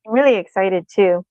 I'm really excited too.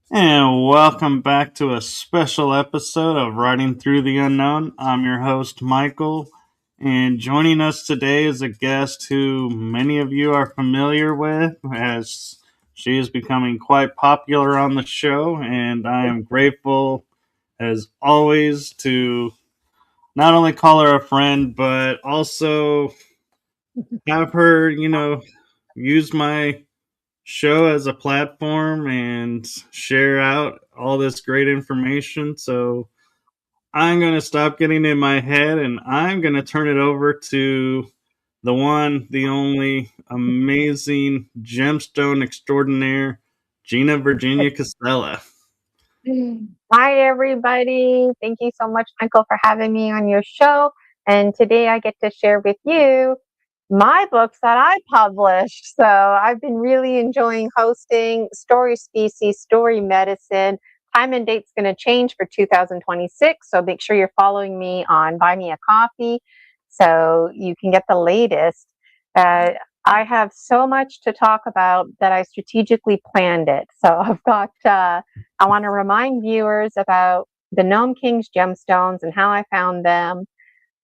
And welcome back to a special episode of Writing Through the Unknown. I'm your host, Michael, and joining us today is a guest who many of you are familiar with, as she is becoming quite popular on the show, and I am grateful, as always, to not only call her a friend, but also have her, use my show as a platform and share out all this great information. So I'm going to stop getting in my head and I'm going to turn it over to the one, the only amazing gemstone extraordinaire, Gina Virginia Casella. Hi, everybody. Thank you so much, Michael, for having me on your show. And today I get to share with you my books that I published. So I've been really enjoying hosting Story Species, Story Medicine. Time and date's going to change for 2026. So make sure you're following me on Buy Me a Coffee so you can get the latest. I have so much to talk about that I strategically planned it. So I've got, I want to remind viewers about the Gnome King's gemstones and how I found them.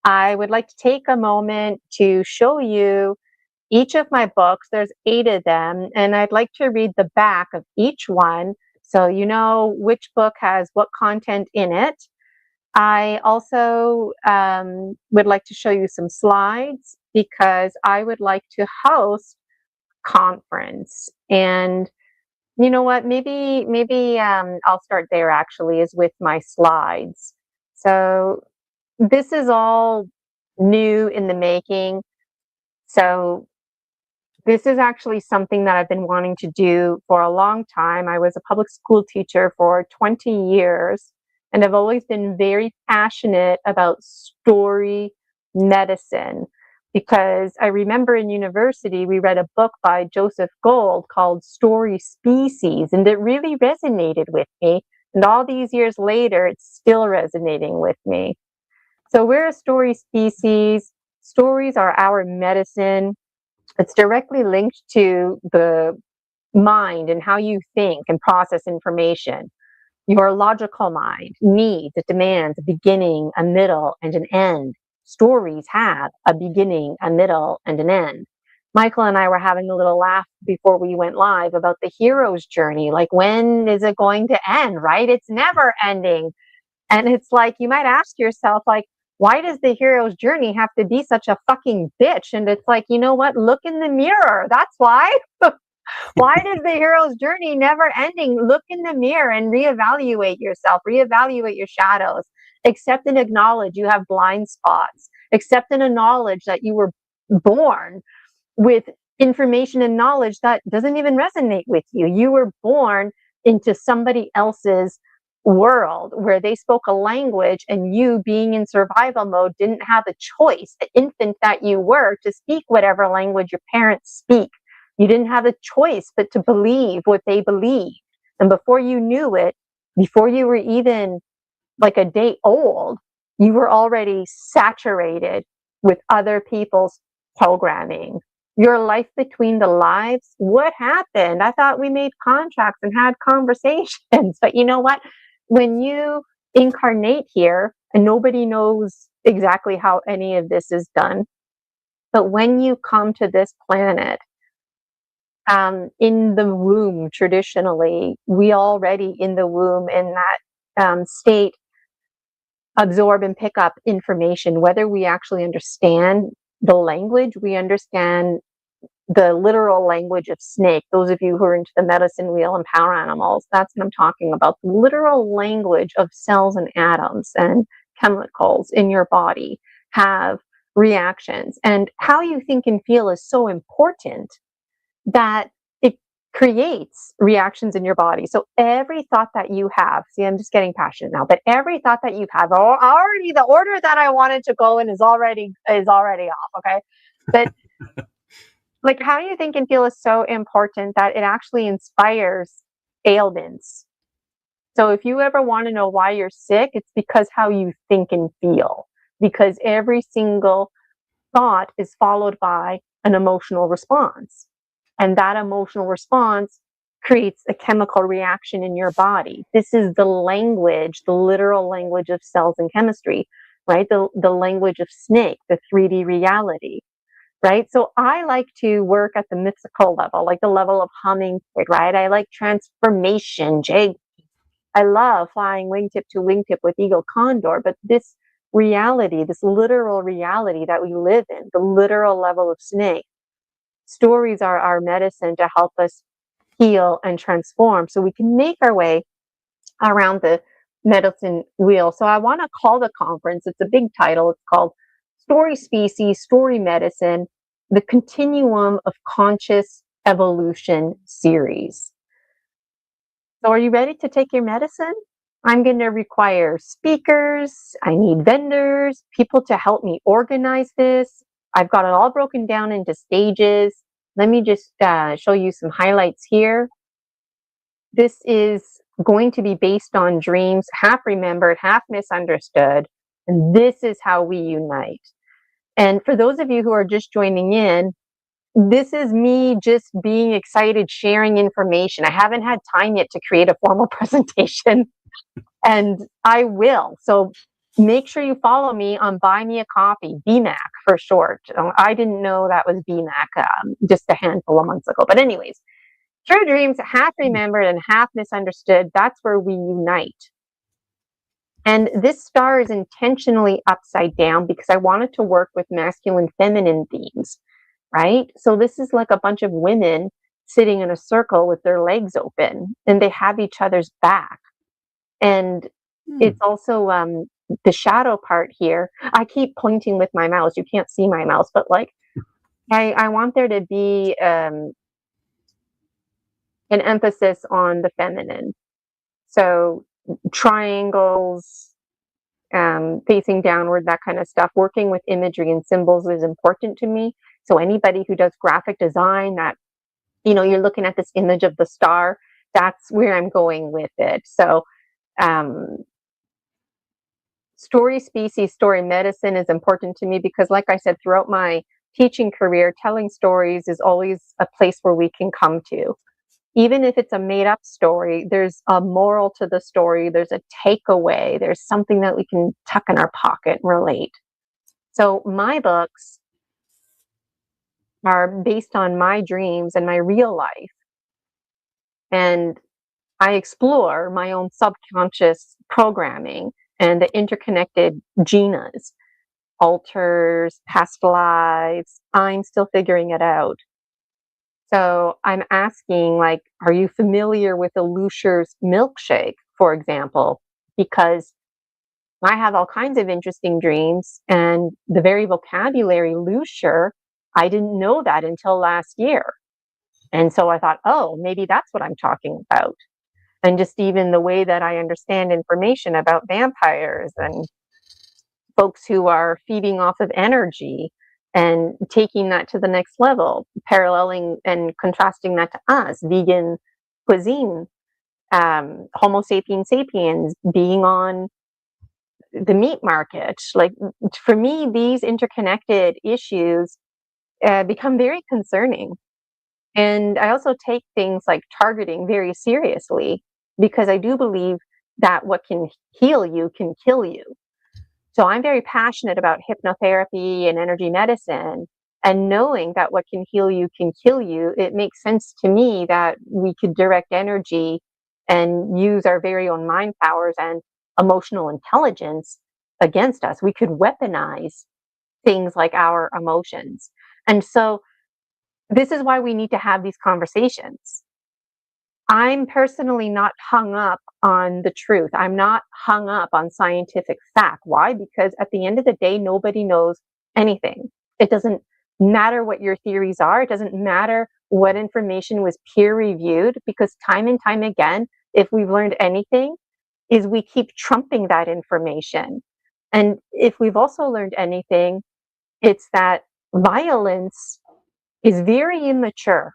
I would like to take a moment to show you each of my books. There's 8 of them, and I'd like to read the back of each one so you know which book has what content in it. I also would like to show you some slides because I would like to host conference. And you know what, maybe I'll start there actually, is with my slides. So this is all new in the making. So this is actually something that I've been wanting to do for a long time. I was a public school teacher for 20 years, and I've always been very passionate about story medicine because I remember in university we read a book by Joseph Gold called Story Species, and it really resonated with me. And all these years later, it's still resonating with me. So we're a story species. Stories are our medicine. It's directly linked to the mind and how you think and process information. Your logical mind needs, it demands a beginning, a middle, and an end. Stories have a beginning, a middle, and an end. Michael and I were having a little laugh before we went live about the hero's journey. Like, when is it going to end, right? It's never ending. And it's like, you might ask yourself, like, why does the hero's journey have to be such a fucking bitch? And it's like, you know what? Look in the mirror. That's why. Why does the hero's journey never ending? Look in the mirror and reevaluate yourself, reevaluate your shadows, accept and acknowledge you have blind spots, accept and acknowledge that you were born with information and knowledge that doesn't even resonate with you. You were born into somebody else's world where they spoke a language, and you, being in survival mode, didn't have a choice, the infant that you were, to speak whatever language your parents speak. You didn't have a choice but to believe what they believed. And before you knew it, before you were even like a day old, You were already saturated with other people's programming. Your life between the lives, what happened? I thought we made contracts and had conversations. But you know what? When you incarnate here, and nobody knows exactly how any of this is done, but when you come to this planet, in the womb, traditionally, we already in the womb in that state absorb and pick up information, whether we actually understand the language, we understand the literal language of snake. Those of you who are into the medicine wheel and power animals, that's what I'm talking about. The literal language of cells and atoms and chemicals in your body have reactions. And how you think and feel is so important that it creates reactions in your body. So every thought that you have, see, I'm just getting passionate now, but every thought that you have, already the order that I wanted to go in is already off. Okay. But like how you think and feel is so important that it actually inspires ailments. So if you ever want to know why you're sick, it's because how you think and feel, because every single thought is followed by an emotional response. And that emotional response creates a chemical reaction in your body. This is the language, the literal language of cells and chemistry, right? The language of snake, the 3D reality, right? So I like to work at the mythical level, like the level of hummingbird, right? I like transformation, Jay. I love flying wingtip to wingtip with eagle condor, but this reality, this literal reality that we live in, the literal level of snake, stories are our medicine to help us heal and transform so we can make our way around the medicine wheel. So I want to call the conference, it's a big title, it's called Story Species, Story Medicine, the Continuum of Conscious Evolution series. So are you ready to take your medicine? I'm going to require speakers, I need vendors, people to help me organize this. I've got it all broken down into stages. Let me just show you some highlights here. This is going to be based on dreams, half remembered, half misunderstood. And this is how we unite. And for those of you who are just joining in, this is me just being excited, sharing information. I haven't had time yet to create a formal presentation, and I will. So make sure you follow me on Buy Me a Coffee, BMAC for short. I didn't know that was BMAC just a handful of months ago. But anyways, true dreams, half remembered and half misunderstood, that's where we unite. And this star is intentionally upside down because I wanted to work with masculine, feminine themes, right? So this is like a bunch of women sitting in a circle with their legs open and they have each other's back. And it's also the shadow part here. I keep pointing with my mouse. You can't see my mouse, but like I want there to be an emphasis on the feminine. So triangles, facing downward, that kind of stuff. Working with imagery and symbols is important to me. So anybody who does graphic design, that, you know, you're looking at this image of the star, that's where I'm going with it. So story species, story medicine is important to me because, like I said, throughout my teaching career, telling stories is always a place where we can come to. Even if it's a made-up story, there's a moral to the story, there's a takeaway, there's something that we can tuck in our pocket and relate. So my books are based on my dreams and my real life. And I explore my own subconscious programming and the interconnected Ginas, alters, past lives. I'm still figuring it out. So I'm asking, like, are you familiar with a Lucer's milkshake, for example? Because I have all kinds of interesting dreams, and the very vocabulary Lucer, I didn't know that until last year. And so I thought, oh, maybe that's what I'm talking about. And just even the way that I understand information about vampires and folks who are feeding off of energy and taking that to the next level, paralleling and contrasting that to us, vegan cuisine, Homo sapiens sapiens being on the meat market. Like, for me, these interconnected issues become very concerning. And I also take things like targeting very seriously, because I do believe that what can heal you can kill you. So I'm very passionate about hypnotherapy and energy medicine, and knowing that what can heal you can kill you. It makes sense to me that we could direct energy and use our very own mind powers and emotional intelligence against us. We could weaponize things like our emotions. And so this is why we need to have these conversations. I'm personally not hung up on the truth. I'm not hung up on scientific fact. Why? Because at the end of the day, nobody knows anything. It doesn't matter what your theories are. It doesn't matter what information was peer reviewed, because time and time again, if we've learned anything, is we keep trumping that information. And if we've also learned anything, it's that violence is very immature.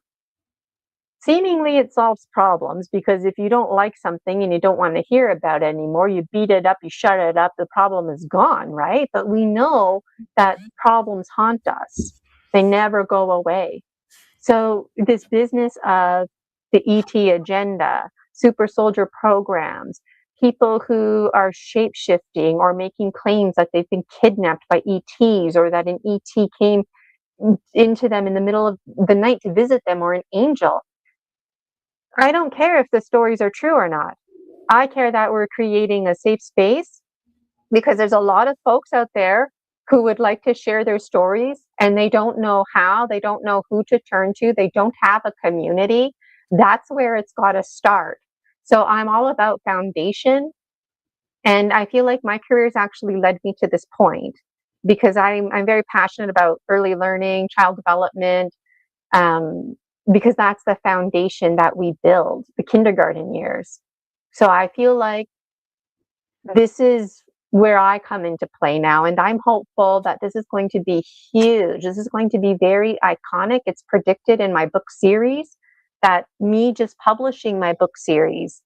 Seemingly it solves problems, because if you don't like something and you don't want to hear about it anymore, you beat it up, you shut it up, the problem is gone, right? But we know that problems haunt us. They never go away. So this business of the ET agenda, super soldier programs, people who are shape-shifting or making claims that they've been kidnapped by ETs, or that an ET came into them in the middle of the night to visit them, or an angel. I don't care if the stories are true or not. I care that we're creating a safe space, because there's a lot of folks out there who would like to share their stories, and they don't know how, they don't know who to turn to, they don't have a community. That's where it's got to start. So I'm all about foundation, and I feel like my career has actually led me to this point, because I'm very passionate about early learning, child development, because that's the foundation that we build, the kindergarten years. So I feel like this is where I come into play now, and I'm hopeful that this is going to be huge. This is going to be very iconic. It's predicted in my book series that me just publishing my book series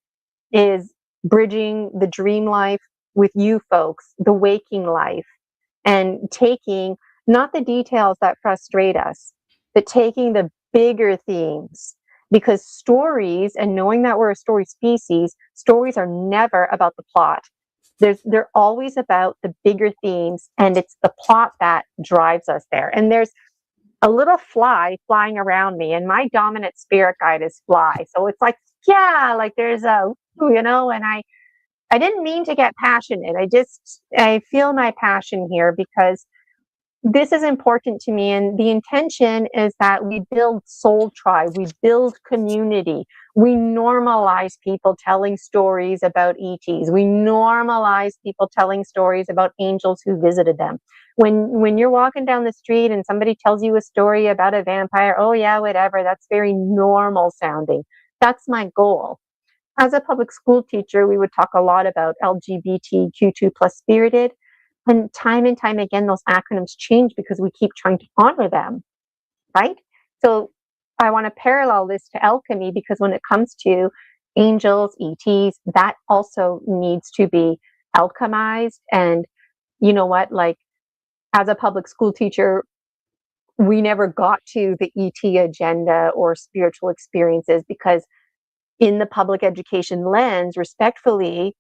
is bridging the dream life with you folks, the waking life, and taking not the details that frustrate us, but taking the bigger themes. Because stories, and knowing that we're a story species, stories are never about the plot. They're always about the bigger themes, and it's the plot that drives us there. And there's a little fly flying around me, and my dominant spirit guide is fly. So it's like, yeah, like there's a, and I didn't mean to get passionate. I feel my passion here, because this is important to me, and the intention is that we build soul tribe, we build community, we normalize people telling stories about ETs, we normalize people telling stories about angels who visited them. When you're walking down the street and somebody tells you a story about a vampire, oh yeah, whatever, that's very normal sounding. That's my goal. As a public school teacher, we would talk a lot about LGBTQ2 plus spirited. And time again, those acronyms change because we keep trying to honor them, right? So I want to parallel this to alchemy, because when it comes to angels, ETs, that also needs to be alchemized. And you know what? Like, as a public school teacher, we never got to the ET agenda or spiritual experiences, because in the public education lens, respectfully,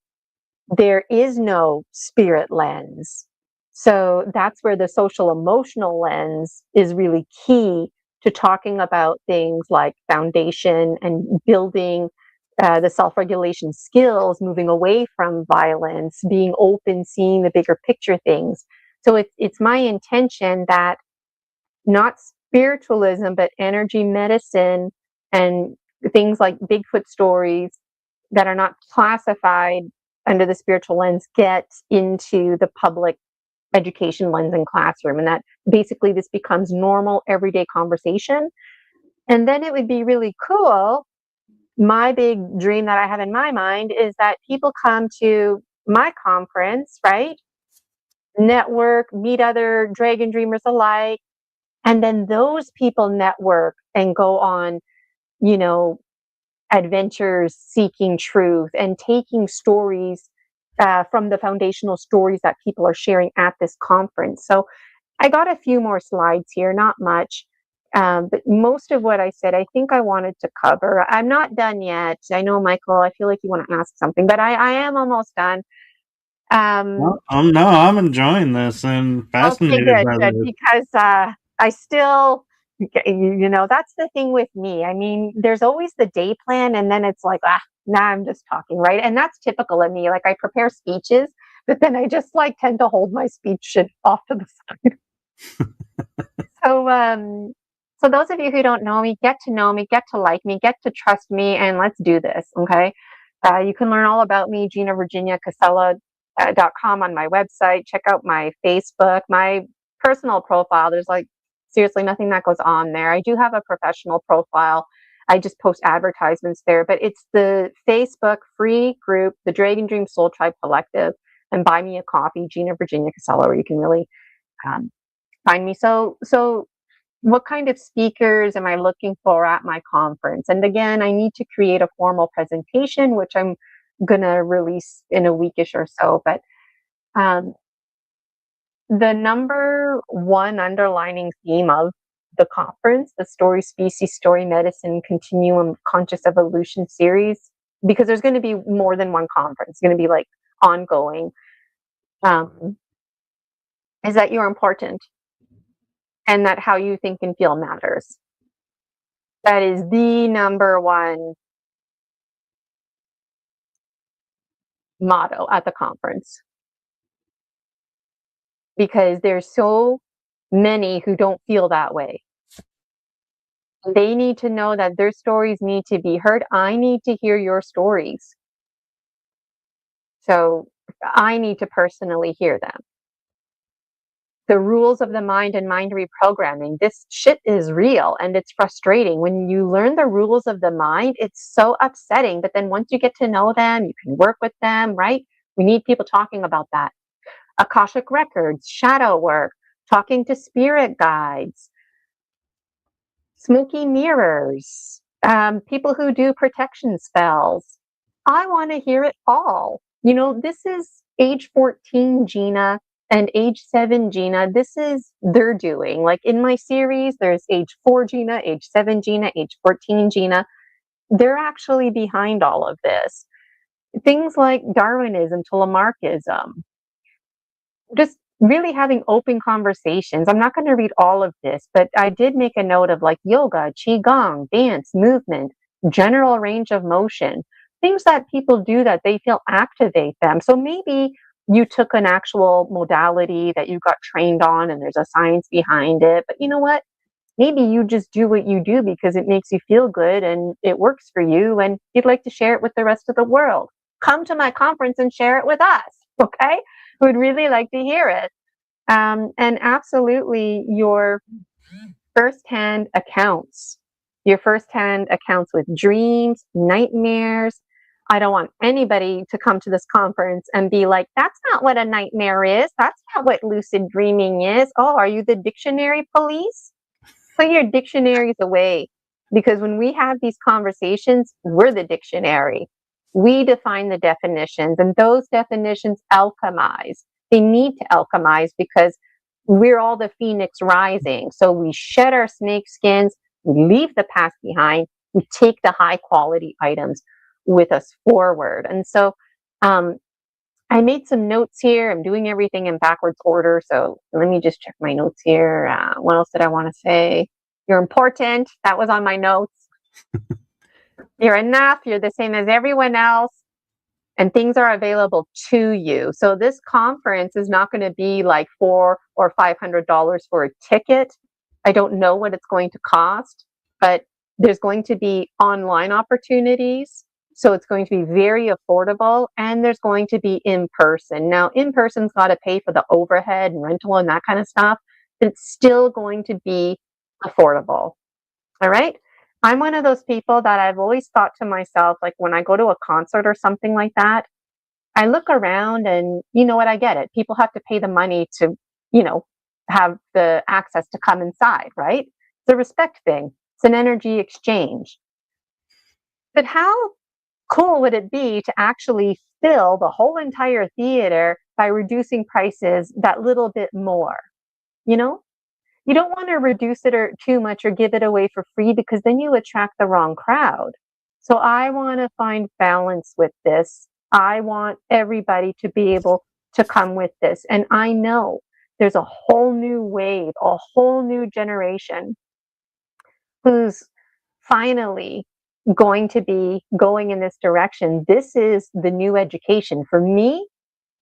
there is no spirit lens. So that's where the social emotional lens is really key to talking about things like foundation and building the self-regulation skills, moving away from violence, being open, seeing the bigger picture things. So it's my intention that not spiritualism, but energy medicine and things like Bigfoot stories that are not classified under the spiritual lens get into the public education lens and classroom, and that basically this becomes normal everyday conversation. And then it would be really cool. My big dream that I have in my mind is that people come to my conference, right? Network, meet other dragon dreamers alike, and then those people network and go on, you know, adventures seeking truth and taking stories from the foundational stories that people are sharing at this conference. So I got a few more slides here, not much. But most of what I said, I think I wanted to cover. I'm not done yet. I know, Michael, I feel like you want to ask something, but I am almost done. Um, No, I'm enjoying this and okay, fascinated good, by good, this. because I still, that's the thing with me. I mean, there's always the day plan, and then it's like, now I'm just talking, right? And that's typical of me. Like I prepare speeches, but then I just like tend to hold my speech shit off to the side. So those of you who don't know me, get to like me, get to trust me, and let's do this, okay? You can learn all about me, Gina Virginia Casella .com on my website. Check out my Facebook, my personal profile. There's like seriously nothing that goes on there. I do have a professional profile. I just post advertisements there, but it's the Facebook free group, the Dragon Dream Soul Tribe Collective, and Buy Me a Coffee, Gina Virginia Casella, where you can really find me. So what kind of speakers am I looking for at my conference? And again, I need to create a formal presentation, which I'm going to release in a weekish or so. But the number one underlining theme of the conference, the Story Species, Story Medicine Continuum Conscious Evolution series, because there's going to be more than one conference, it's going to be like ongoing, is that you're important and that how you think and feel matters. That is the number one motto at the conference, because there's so many who don't feel that way. They need to know that their stories need to be heard. I need to hear your stories. So I need to personally hear them. The rules of the mind and mind reprogramming. This shit is real and it's frustrating. When you learn the rules of the mind, it's so upsetting. But then once you get to know them, you can work with them, right? We need people talking about that. Akashic records, shadow work, talking to spirit guides, smoky mirrors, people who do protection spells. I want to hear it all. This is age 14 Gina and age 7 Gina. This is their doing. Like in my series, there's age 4 Gina, age 7 Gina, age 14 Gina. They're actually behind all of this. Things like Darwinism to Lamarckism. Just really having open conversations. I'm not going to read all of this, but I did make a note of like yoga, qigong, dance, movement, general range of motion, things that people do that they feel activate them. So maybe you took an actual modality that you got trained on and there's a science behind it, but you know what? Maybe you just do what you do because it makes you feel good and it works for you and you'd like to share it with the rest of the world. Come to my conference and share it with us, okay? Would really like to hear it. And absolutely your firsthand accounts, with dreams, nightmares. I don't want anybody to come to this conference and be like, that's not what a nightmare is. That's not what lucid dreaming is. Oh, are you the dictionary police? Put your dictionaries away, because when we have these conversations, we're the dictionary. We define the definitions, and those definitions alchemize. They need to alchemize because we're all the phoenix rising. So we shed our snake skins, we leave the past behind, we take the high quality items with us forward. And so I made some notes here. I'm doing everything in backwards order. So let me just check my notes here. What else did I want to say? You're important. That was on my notes. You're enough. You're the same as everyone else. And things are available to you. So this conference is not going to be like $400 or $500 for a ticket. I don't know what it's going to cost, but there's going to be online opportunities. So it's going to be very affordable, and there's going to be in person. Now, in person's got to pay for the overhead and rental and that kind of stuff, but it's still going to be affordable. All right. I'm one of those people that I've always thought to myself, like when I go to a concert or something like that, I look around and you know what, I get it. People have to pay the money to, have the access to come inside, right? It's a respect thing. It's an energy exchange. But how cool would it be to actually fill the whole entire theater by reducing prices that little bit more? You know, you don't want to reduce it or too much or give it away for free, because then you attract the wrong crowd. So I want to find balance with this. I want everybody to be able to come with this. And I know there's a whole new wave, a whole new generation who's finally going to be going in this direction. This is the new education. For me,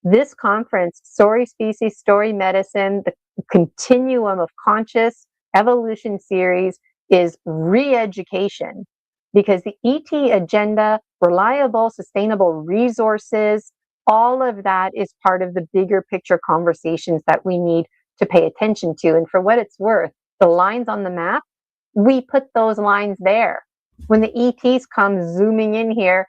this conference, Story Species, Story Medicine, the Continuum of Conscious Evolution series, is re-education, because the ET agenda, reliable, sustainable resources, all of that is part of the bigger picture conversations that we need to pay attention to. And for what it's worth, the lines on the map, we put those lines there. When the ETs come zooming in here,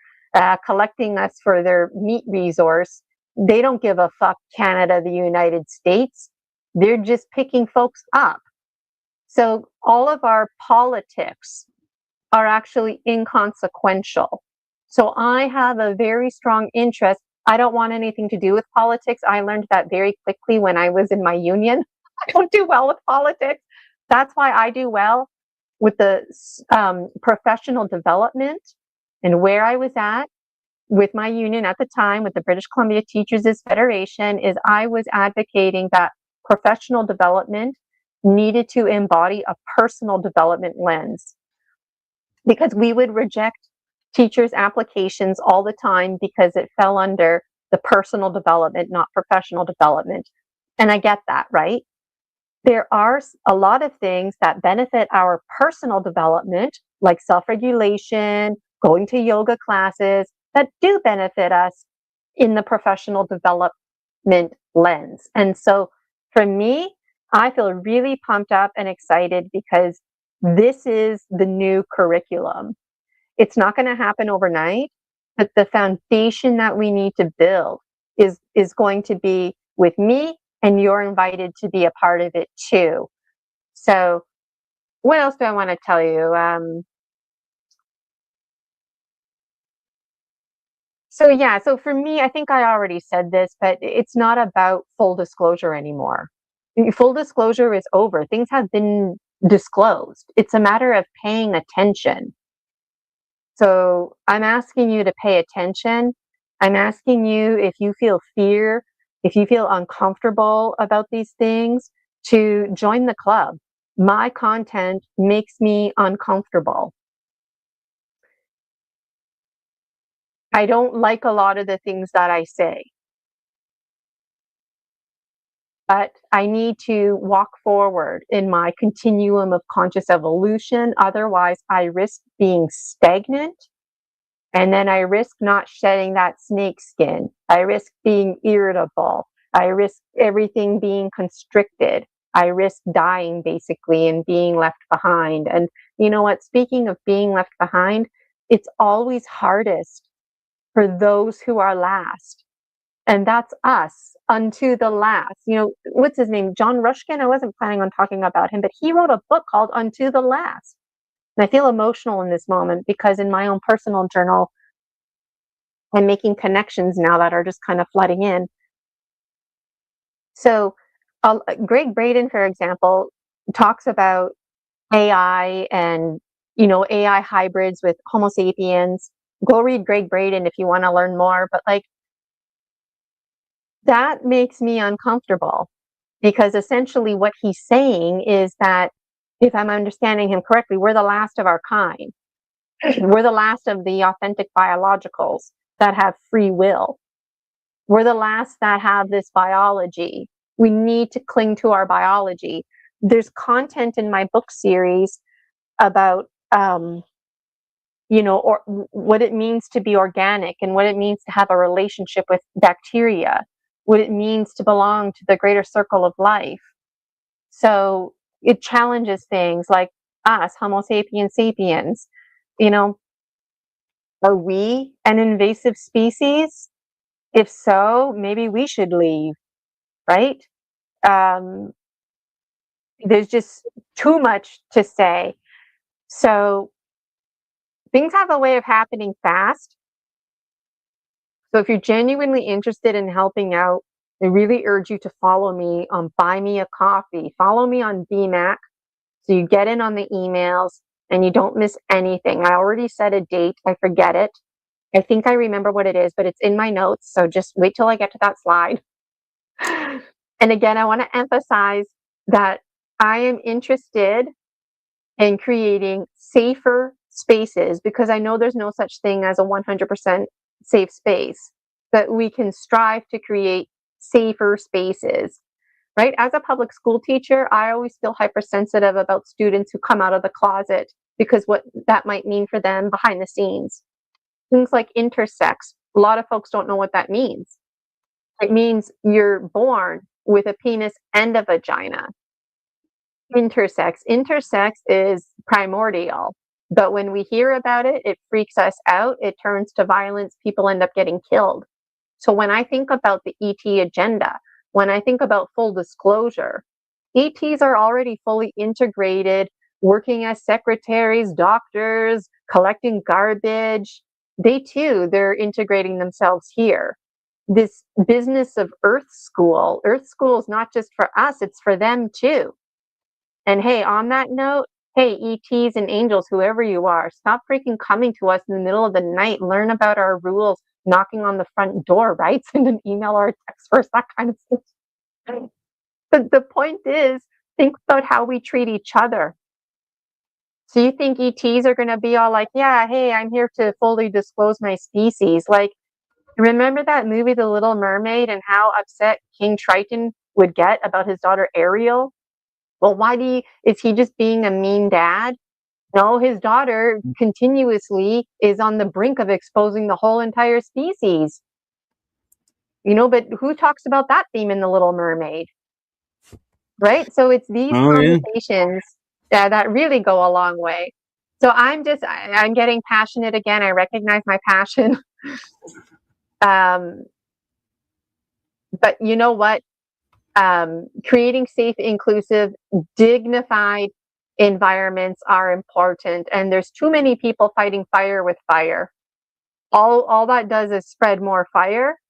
collecting us for their meat resource, they don't give a fuck Canada, the United States. They're just picking folks up. So all of our politics are actually inconsequential. So I have a very strong interest. I don't want anything to do with politics. I learned that very quickly when I was in my union. I don't do well with politics. That's why I do well with the professional development, and where I was at with my union at the time, with the British Columbia Teachers' Federation, is I was advocating that professional development needed to embody a personal development lens, because we would reject teachers' applications all the time because it fell under the personal development, not professional development. And I get that, right? There are a lot of things that benefit our personal development, like self-regulation, going to yoga classes, that do benefit us in the professional development lens. And so for me, I feel really pumped up and excited, because this is the new curriculum. It's not going to happen overnight, but the foundation that we need to build is going to be with me, and you're invited to be a part of it too. So what else do I want to tell you? So for me, I think I already said this, but it's not about full disclosure anymore. Full disclosure is over. Things have been disclosed. It's a matter of paying attention. So I'm asking you to pay attention. I'm asking you, if you feel fear, if you feel uncomfortable about these things, to join the club. My content makes me uncomfortable. I don't like a lot of the things that I say, but I need to walk forward in my continuum of conscious evolution. Otherwise, I risk being stagnant. And then I risk not shedding that snake skin. I risk being irritable. I risk everything being constricted. I risk dying, basically, and being left behind. And you know what? Speaking of being left behind, it's always hardest for those who are last. And that's us, unto the last. You know, what's his name? John Ruskin? I wasn't planning on talking about him, but he wrote a book called Unto the Last. And I feel emotional in this moment, because in my own personal journal, I'm making connections now that are just kind of flooding in. So Greg Braden, for example, talks about AI and, AI hybrids with Homo sapiens. Go read Greg Braden if you want to learn more. But like, that makes me uncomfortable, because essentially what he's saying is that, if I'm understanding him correctly, we're the last of our kind. We're the last of the authentic biologicals that have free will. We're the last that have this biology. We need to cling to our biology. There's content in my book series about, or what it means to be organic, and what it means to have a relationship with bacteria, what it means to belong to the greater circle of life. So it challenges things like us, Homo sapiens sapiens. Are we an invasive species? If so, maybe we should leave, right? There's just too much to say. So things have a way of happening fast. So if you're genuinely interested in helping out, I really urge you to follow me on Buy Me a Coffee. Follow me on BMAC so you get in on the emails and you don't miss anything. I already set a date. I forget it. I think I remember what it is, but it's in my notes. So just wait till I get to that slide. And again, I want to emphasize that I am interested in creating safer spaces because I know there's no such thing as a 100% safe space, but we can strive to create safer spaces, right? As a public school teacher, I always feel hypersensitive about students who come out of the closet because what that might mean for them behind the scenes. Things like intersex, a lot of folks don't know what that means. It means you're born with a penis and a vagina. Intersex is primordial, but when we hear about it, it freaks us out. It turns to violence. People end up getting killed. So when I think about the ET agenda, when I think about full disclosure, ETs are already fully integrated, working as secretaries, doctors, collecting garbage. They're integrating themselves here. This business of Earth School is not just for us, it's for them too. And hey, on that note, hey, ETs and angels, whoever you are, stop freaking coming to us in the middle of the night. Learn about our rules, knocking on the front door, right? Send an email or a text first, that kind of stuff. But the point is, think about how we treat each other. So you think ETs are going to be all like, yeah, hey, I'm here to fully disclose my species. Like, remember that movie, The Little Mermaid, and how upset King Triton would get about his daughter Ariel? Well, is he just being a mean dad? No, his daughter continuously is on the brink of exposing the whole entire species. But who talks about that theme in The Little Mermaid? Right? So it's these conversations that really go a long way. So I'm getting passionate again. I recognize my passion. But you know what? Creating safe, inclusive, dignified environments are important. And there's too many people fighting fire with fire. All that does is spread more fire.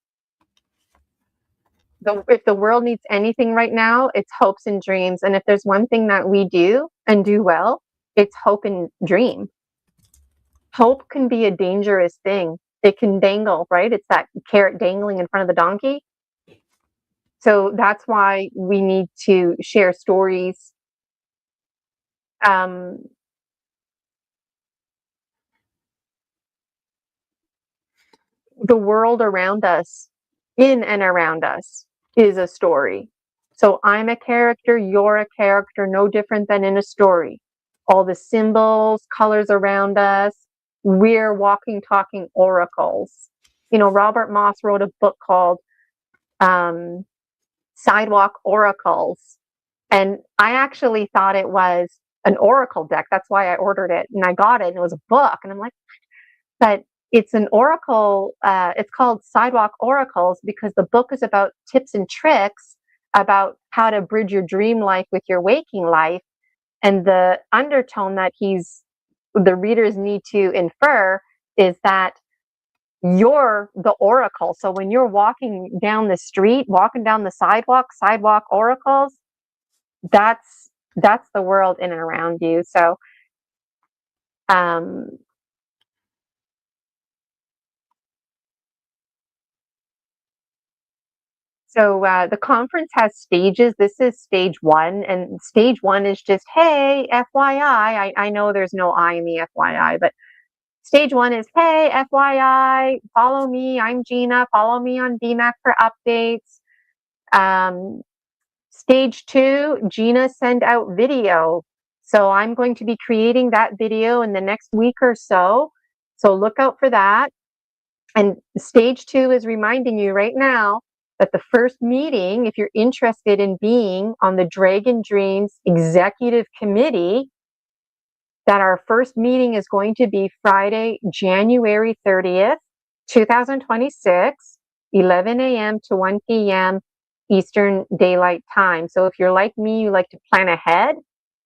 If the world needs anything right now, it's hopes and dreams. And if there's one thing that we do and do well, it's hope and dream. Hope can be a dangerous thing. It can dangle, right? It's that carrot dangling in front of the donkey. So that's why we need to share stories. The world around us, in and around us, is a story. So I'm a character, you're a character, no different than in a story. All the symbols, colors around us, we're walking, talking oracles. Robert Moss wrote a book called Sidewalk Oracles. And I actually thought it was an oracle deck. That's why I ordered it. And I got it, and it was a book. And I'm like, but it's an oracle. It's called Sidewalk Oracles because the book is about tips and tricks about how to bridge your dream life with your waking life. And the undertone that the readers need to infer is that you're the oracle. So when you're walking down the street, walking down the sidewalk oracles, that's the world in and around you. So the conference has stages. This is stage 1, and stage 1 is just, hey, FYI. I know there's no I in the FYI, but stage 1 is, hey, FYI, follow me. I'm Gina. Follow me on BMAC for updates. Stage 2, Gina send out video. So I'm going to be creating that video in the next week or so. So look out for that. And stage 2 is reminding you right now that the first meeting, if you're interested in being on the Dragon Dreams Executive Committee, that our first meeting is going to be Friday, January 30th, 2026, 11 a.m. to 1 p.m. Eastern Daylight Time. So if you're like me, you like to plan ahead.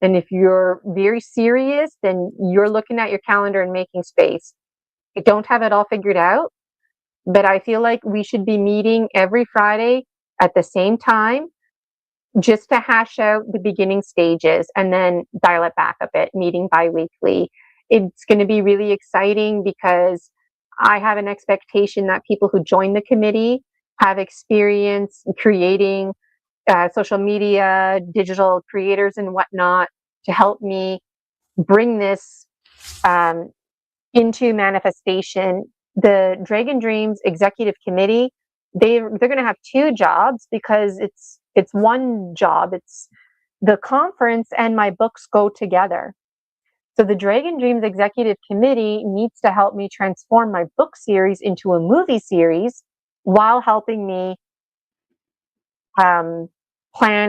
And if you're very serious, then you're looking at your calendar and making space. You don't have it all figured out, but I feel like we should be meeting every Friday at the same time just to hash out the beginning stages and then dial it back a bit, meeting bi-weekly. It's going to be really exciting because I have an expectation that people who join the committee have experience creating social media, digital creators and whatnot to help me bring this um, into manifestation. The Dragon Dreams Executive Committee, they're going to have two jobs because it's one job. It's the conference and my books go together. So the Dragon Dreams Executive Committee needs to help me transform my book series into a movie series while helping me plan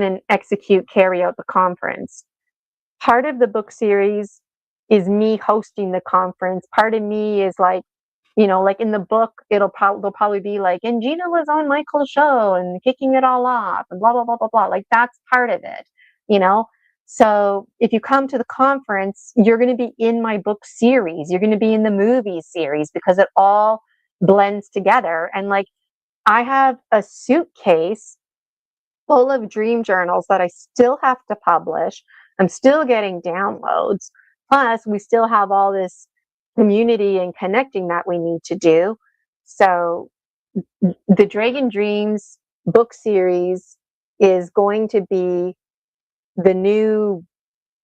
and execute, carry out the conference. Part of the book series is me hosting the conference. Part of me is like, like in the book, they'll probably be like, and Gina was on Michael's show and kicking it all off and blah, blah, blah, blah, blah. Like that's part of it, you know? So if you come to the conference, you're going to be in my book series. You're going to be in the movie series because it all blends together. And like, I have a suitcase full of dream journals that I still have to publish. I'm still getting downloads. Plus, we still have all this community and connecting that we need to do. So, the Dragon Dreams book series is going to be the new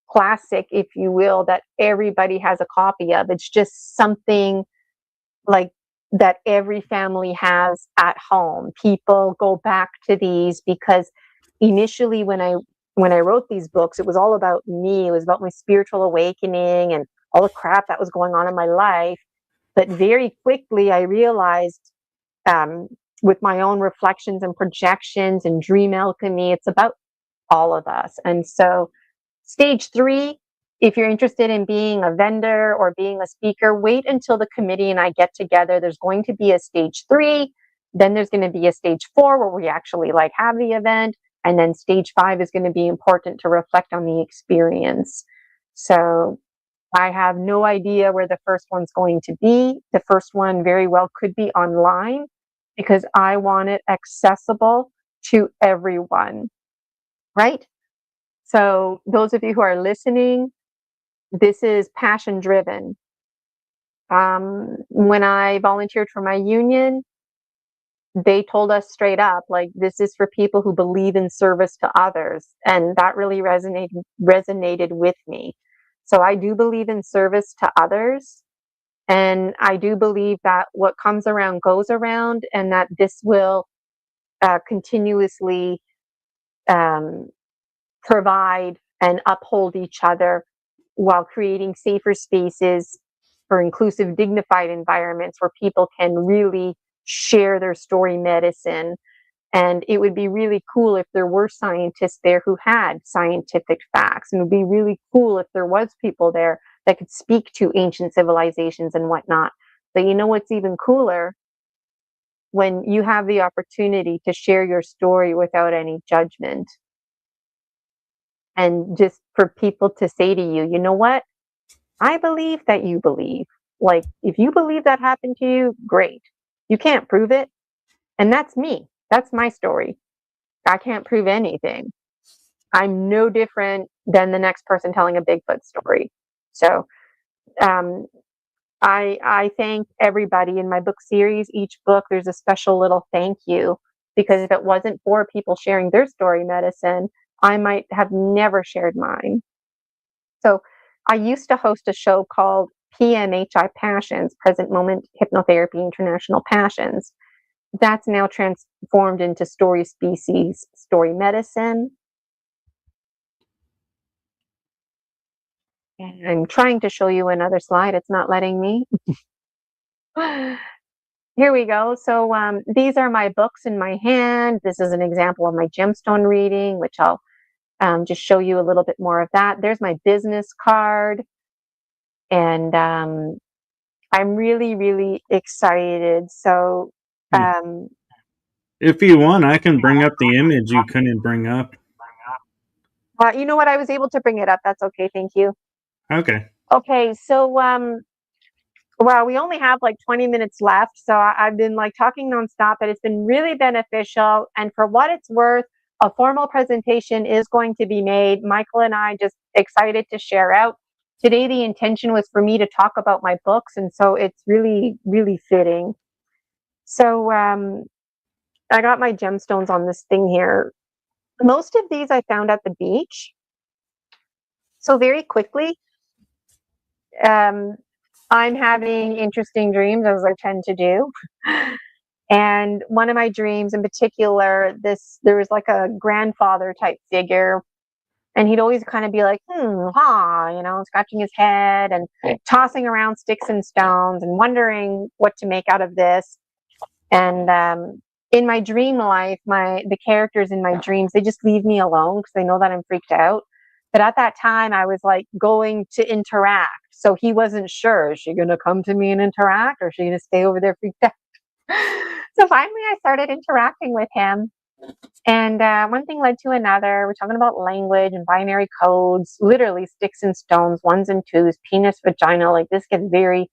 classic, if you will, that everybody has a copy of. It's just something like that every family has at home. People go back to these because initially when I wrote these books, it was all about me. It was about my spiritual awakening and all the crap that was going on in my life. But very quickly I realized with my own reflections and projections and dream alchemy, it's about all of us. And so stage 3, if you're interested in being a vendor or being a speaker, wait until the committee and I get together. There's going to be a stage 3, then there's going to be a stage 4 where we actually like have the event, and then stage 5 is going to be important to reflect on the experience. So I have no idea where the first one's going to be. The first one very well could be online because I want it accessible to everyone, right? So those of you who are listening, this is passion driven. When I volunteered for my union, they told us straight up, like, this is for people who believe in service to others. And that really resonated with me. So I do believe in service to others. And I do believe that what comes around goes around, and that this will continuously provide and uphold each other while creating safer spaces for inclusive, dignified environments where people can really share their story medicine. And it would be really cool if there were scientists there who had scientific facts. And it would be really cool if there was people there that could speak to ancient civilizations and whatnot. But you know what's even cooler? When you have the opportunity to share your story without any judgment. And just for people to say to you, you know what? I believe that you believe. Like, if you believe that happened to you, great. You can't prove it. And that's me. That's my story. I can't prove anything. I'm no different than the next person telling a Bigfoot story. So I thank everybody in my book series. Each book, there's a special little thank you, because if it wasn't for people sharing their story medicine, I might have never shared mine. So I used to host a show called PMHI Passions, Present Moment Hypnotherapy International Passions. That's now transformed into Story Species, Story Medicine. And I'm trying to show you another slide. It's not letting me. Here we go. So these are my books in my hand. This is an example of my gemstone reading, which I'll just show you a little bit more of that. There's my business card. And I'm really, really excited. So if you want, I can bring up the image you couldn't bring up. You know what? I was able to bring it up. That's okay. Thank you. Okay. Okay. So Well, we only have like 20 minutes left. So I've been like talking nonstop, but it's been really beneficial. And for what it's worth, a formal presentation is going to be made. Michael and I just excited to share out. Today, the intention was for me to talk about my books. And so it's really, really fitting. So I got my gemstones on this thing here. Most of these I found at the beach. So very quickly, um, I'm having interesting dreams, as I tend to do. And one of my dreams in particular, there was like a grandfather type figure, and he'd always kind of be like, scratching his head and tossing around sticks and stones and wondering what to make out of this. And in my dream life, the characters in my dreams, they just leave me alone because they know that I'm freaked out. But at that time, I was like going to interact. So he wasn't sure, is she going to come to me and interact, or is she going to stay over there freaked out? So finally, I started interacting with him. And one thing led to another. We're talking about language and binary codes, literally sticks and stones, ones and twos, penis, vagina. Like this gets very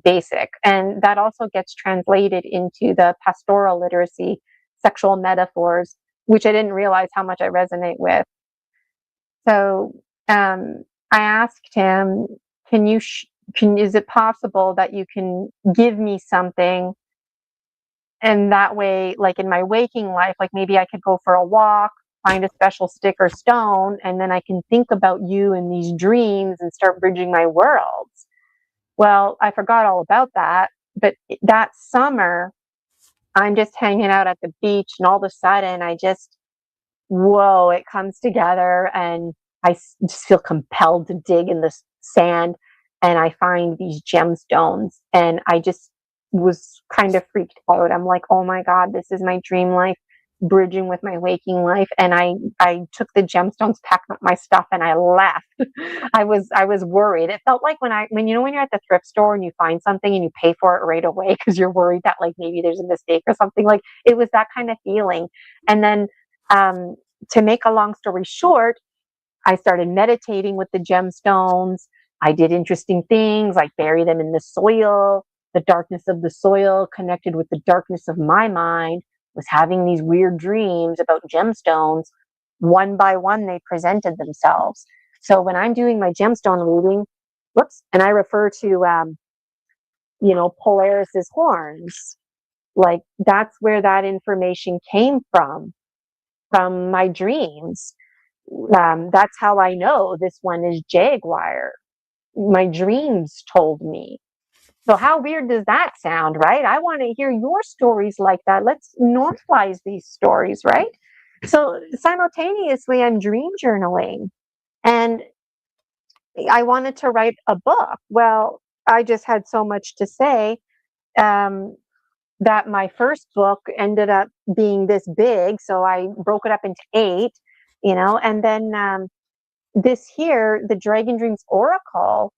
basic. And that also gets translated into the pastoral literacy, sexual metaphors, which I didn't realize how much I resonate with. So I asked him, is it possible that you can give me something? And that way, like in my waking life, like maybe I could go for a walk, find a special stick or stone, and then I can think about you in these dreams and start bridging my worlds. Well, I forgot all about that. But that summer, I'm just hanging out at the beach, and all of a sudden, whoa, it comes together, and I just feel compelled to dig in the sand, and I find these gemstones, and I just was kind of freaked out. I'm like, oh my God, this is my dream life bridging with my waking life. And I took the gemstones, packed up my stuff, and I left. I was worried. It felt like when you're at the thrift store and you find something and you pay for it right away because you're worried that like maybe there's a mistake or something. Like it was that kind of feeling. And then to make a long story short, I started meditating with the gemstones. I did interesting things like bury them in the soil. The darkness of the soil connected with the darkness of my mind, was having these weird dreams about gemstones. One by one, they presented themselves. So when I'm doing my gemstone reading, and I refer to, Polaris's horns, like that's where that information came from my dreams. That's how I know this one is jaguar. My dreams told me. So how weird does that sound, right? I want to hear your stories like that. Let's normalize these stories, right? So simultaneously, I'm dream journaling, and I wanted to write a book. Well, I just had so much to say um, that my first book ended up being this big. So I broke it up into 8, and then this here, the Dragon Dreams Oracle.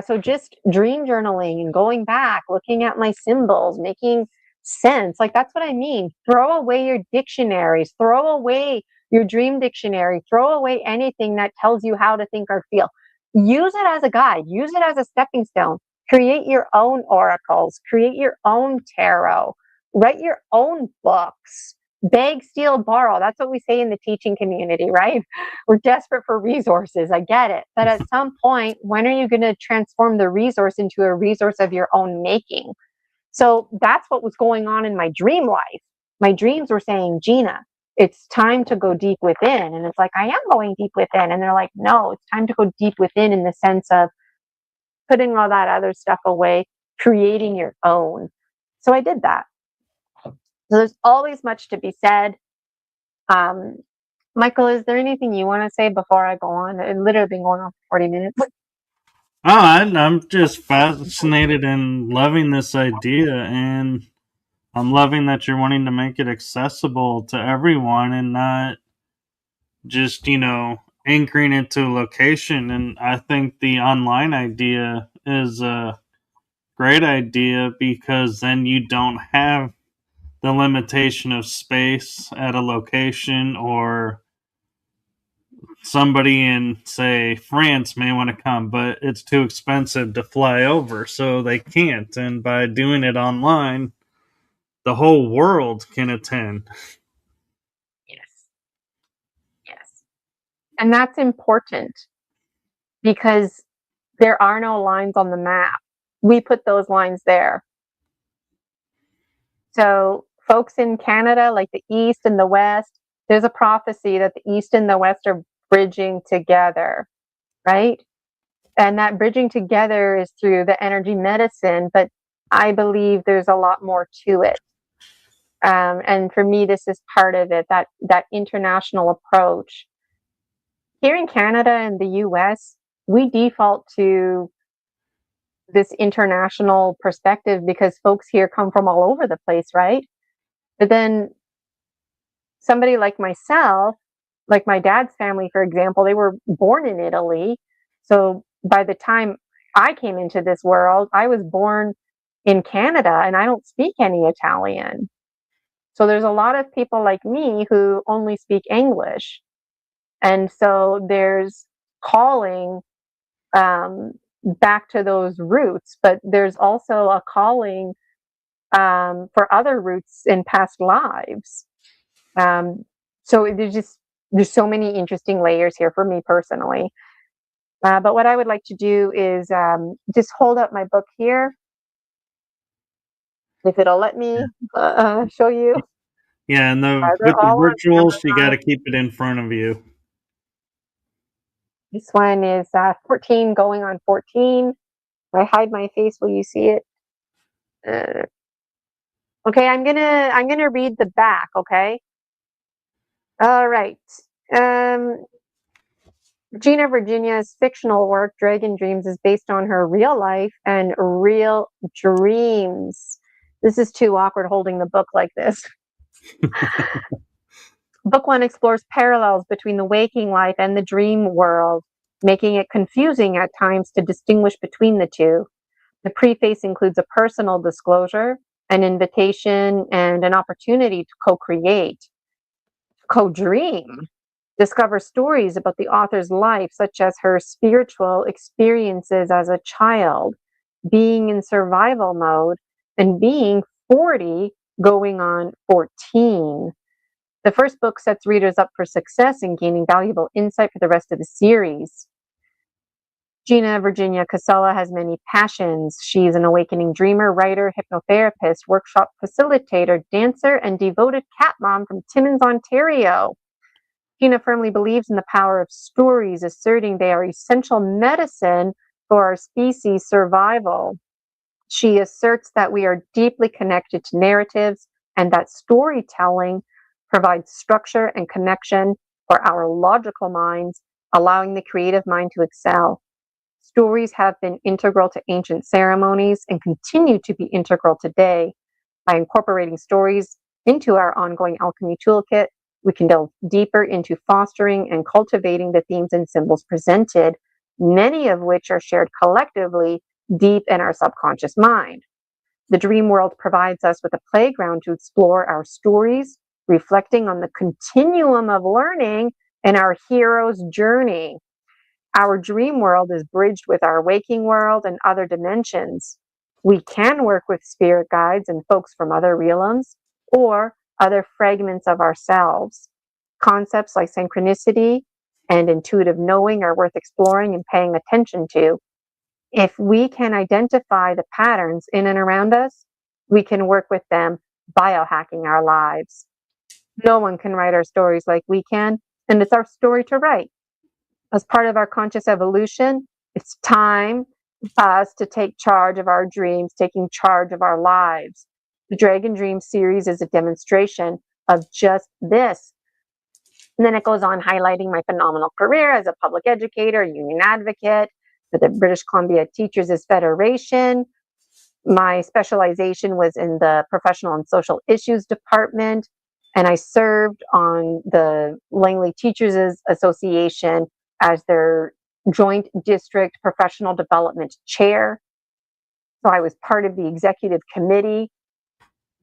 So just dream journaling and going back, looking at my symbols, making sense. Like that's what I mean. Throw away your dictionaries, throw away your dream dictionary, throw away anything that tells you how to think or feel. Use it as a guide, use it as a stepping stone. Create your own oracles, create your own tarot, write your own books. Beg, steal, borrow. That's what we say in the teaching community, right? We're desperate for resources. I get it. But at some point, when are you going to transform the resource into a resource of your own making? So that's what was going on in my dream life. My dreams were saying, Gina, it's time to go deep within. And it's like, I am going deep within. And they're like, no, it's time to go deep within in the sense of putting all that other stuff away, creating your own. So I did that. So there's always much to be said. Michael, is there anything you want to say before I go on? It's literally been going on for 40 minutes. I'm just fascinated and loving this idea, and I'm loving that you're wanting to make it accessible to everyone and not just, anchoring it to a location. And I think the online idea is a great idea because then you don't have the limitation of space at a location or somebody in, say, France may want to come, but it's too expensive to fly over, so they can't. And by doing it online, the whole world can attend. Yes. Yes. And that's important because there are no lines on the map. We put those lines there. So folks in Canada, like the East and the West, there's a prophecy that the East and the West are bridging together, right? And that bridging together is through the energy medicine, but I believe there's a lot more to it. And for me, this is part of it, that international approach. Here in Canada and the US, we default to this international perspective because folks here come from all over the place, right? But then somebody like myself, like my dad's family, for example, they were born in Italy. So by the time I came into this world, I was born in Canada and I don't speak any Italian. So there's a lot of people like me who only speak English. And so there's calling back to those roots, but there's also a calling for other roots in past lives. So there's so many interesting layers here for me personally. But what I would like to do is just hold up my book here, if it'll let me show you. Yeah, and with They're the all on virtuals, you got to Amazon. keep it in front of you. This one is 14 going on 14. If I hide my face, will you see it? Okay, I'm gonna read the back. Okay. All right. Gina Virginia's fictional work, Dragon Dreams, is based on her real life and real dreams. This is too awkward holding the book like this. Book one explores parallels between the waking life and the dream world, making it confusing at times to distinguish between the two. The preface includes a personal disclosure, an invitation, and an opportunity to co-create, co-dream. Discover stories about the author's life, such as her spiritual experiences as a child, being in survival mode, and being 40 going on 14. The first book sets readers up for success in gaining valuable insight for the rest of the series. Gina Virginia Casella has many passions. She's an awakening dreamer, writer, hypnotherapist, workshop facilitator, dancer, and devoted cat mom from Timmins, Ontario. Gina firmly believes in the power of stories, asserting they are essential medicine for our species' survival. She asserts that we are deeply connected to narratives and that storytelling provides structure and connection for our logical minds, allowing the creative mind to excel. Stories have been integral to ancient ceremonies and continue to be integral today. By incorporating stories into our ongoing alchemy toolkit, we can delve deeper into fostering and cultivating the themes and symbols presented, many of which are shared collectively deep in our subconscious mind. The dream world provides us with a playground to explore our stories, reflecting on the continuum of learning in our hero's journey. Our dream world is bridged with our waking world and other dimensions. We can work with spirit guides and folks from other realms or other fragments of ourselves. Concepts like synchronicity and intuitive knowing are worth exploring and paying attention to. If we can identify the patterns in and around us, we can work with them, biohacking our lives. No one can write our stories like we can, and it's our story to write. As part of our conscious evolution, it's time for us to take charge of our dreams, taking charge of our lives. The Dragon Dream series is a demonstration of just this. And then it goes on highlighting my phenomenal career as a public educator, union advocate for the British Columbia Teachers' Federation. My specialization was in the Professional and Social Issues Department, and I served on the Langley Teachers Association as their Joint District Professional Development Chair. So I was part of the executive committee,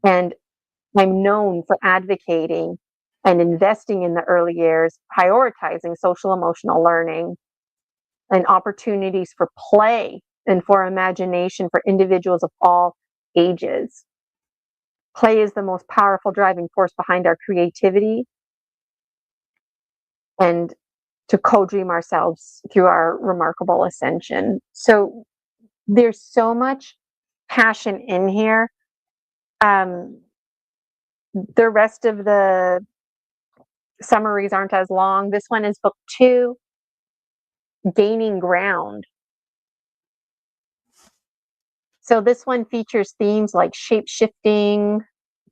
and I'm known for advocating and investing in the early years, prioritizing social emotional learning and opportunities for play and for imagination for individuals of all ages. Play is the most powerful driving force behind our creativity and to co-dream ourselves through our remarkable ascension. So there's so much passion in here. The rest of the summaries aren't as long. This one is book 2, Gaining Ground. So this one features themes like shape-shifting,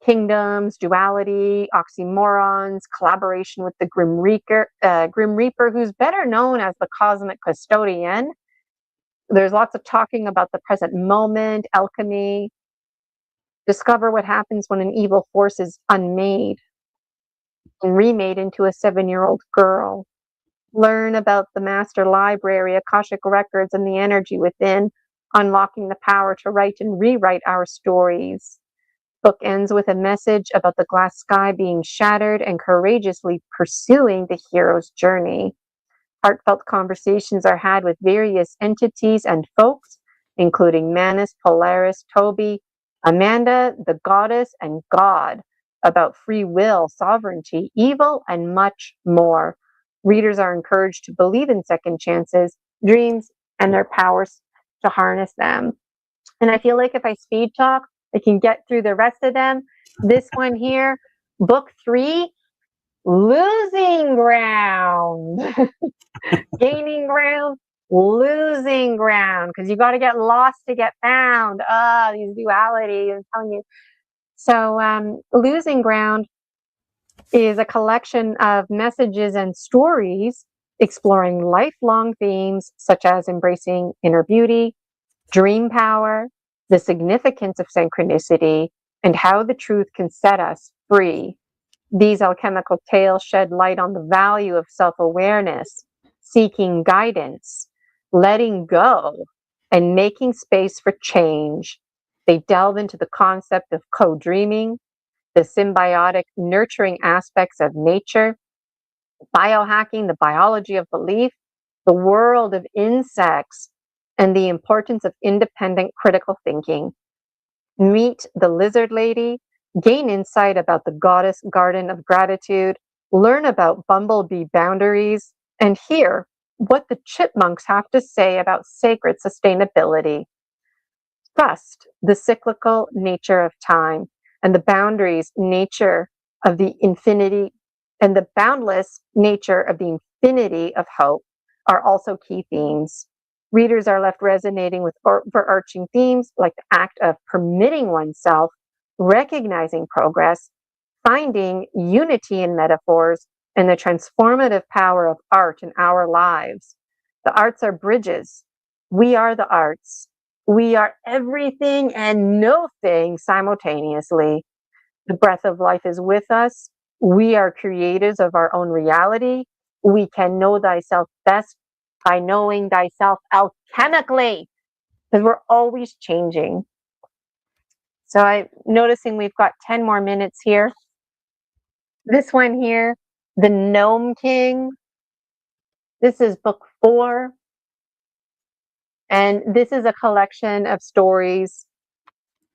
kingdoms, duality, oxymorons, collaboration with the Grim Reaper, who's better known as the cosmic custodian. There's lots of talking about the present moment, alchemy. Discover what happens when an evil force is unmade and remade into a 7-year-old girl. Learn about the master library, Akashic records, and the energy within, unlocking the power to write and rewrite our stories. Book ends with a message about the glass sky being shattered and courageously pursuing the hero's journey. Heartfelt conversations are had with various entities and folks, including Manus, Polaris, Toby, Amanda, the goddess, and God, about free will, sovereignty, evil, and much more. Readers are encouraged to believe in second chances, dreams, and their powers to harness them. And I feel like if I speed talk, I can get through the rest of them. This one here, book 3, Losing Ground. Gaining ground, losing ground, because you got to get lost to get found. These dualities, I'm telling you. So Losing Ground is a collection of messages and stories exploring lifelong themes such as embracing inner beauty, dream power, the significance of synchronicity, and how the truth can set us free. These alchemical tales shed light on the value of self-awareness, seeking guidance, letting go, and making space for change. They delve into the concept of co-dreaming, the symbiotic nurturing aspects of nature, biohacking, the biology of belief, the world of insects, and the importance of independent critical thinking. Meet the lizard lady, gain insight about the goddess garden of gratitude, learn about bumblebee boundaries, and hear what the chipmunks have to say about sacred sustainability. Trust the cyclical nature of time and the boundaries nature of the infinity and the boundless nature of the infinity of hope are also key themes. Readers are left resonating with overarching themes like the act of permitting oneself, recognizing progress, finding unity in metaphors, and the transformative power of art in our lives. The arts are bridges. We are the arts. We are everything and no thing simultaneously. The breath of life is with us. We are creators of our own reality. We can know thyself best by knowing thyself alchemically, because we're always changing. So I'm noticing we've got 10 more minutes here. This one here, The Gnome King. This is book 4. And this is a collection of stories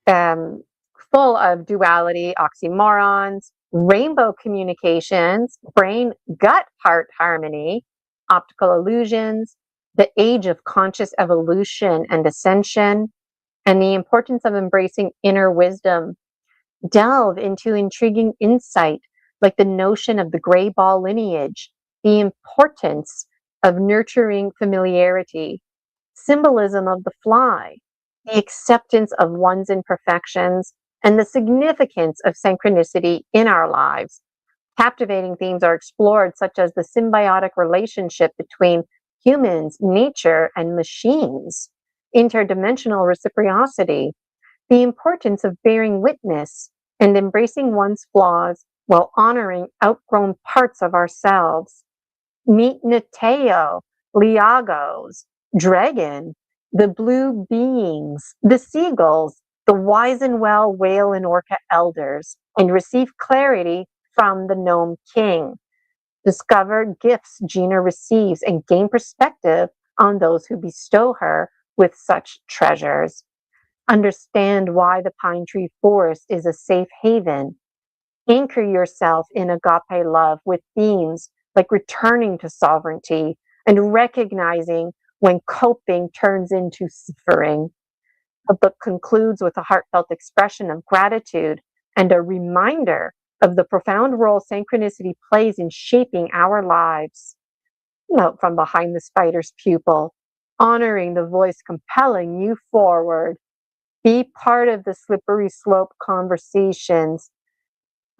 full of duality, oxymorons, rainbow communications, brain-gut-heart harmony, optical illusions, the age of conscious evolution and ascension, and the importance of embracing inner wisdom. Delve into intriguing insight like the notion of the gray ball lineage, the importance of nurturing familiarity, symbolism of the fly, the acceptance of one's imperfections, and the significance of synchronicity in our lives. Captivating themes are explored, such as the symbiotic relationship between humans, nature, and machines, interdimensional reciprocity, the importance of bearing witness and embracing one's flaws while honoring outgrown parts of ourselves. Meet Neteo, Liagos, Dragon, the blue beings, the seagulls, the wise and well whale and orca elders, and receive clarity from the Gnome King. Discover gifts Gina receives and gain perspective on those who bestow her with such treasures. Understand why the pine tree forest is a safe haven. Anchor yourself in agape love with themes like returning to sovereignty and recognizing when coping turns into suffering. The book concludes with a heartfelt expression of gratitude and a reminder of the profound role synchronicity plays in shaping our lives. Note from behind the spider's pupil, honoring the voice compelling you forward. Be part of the slippery slope conversations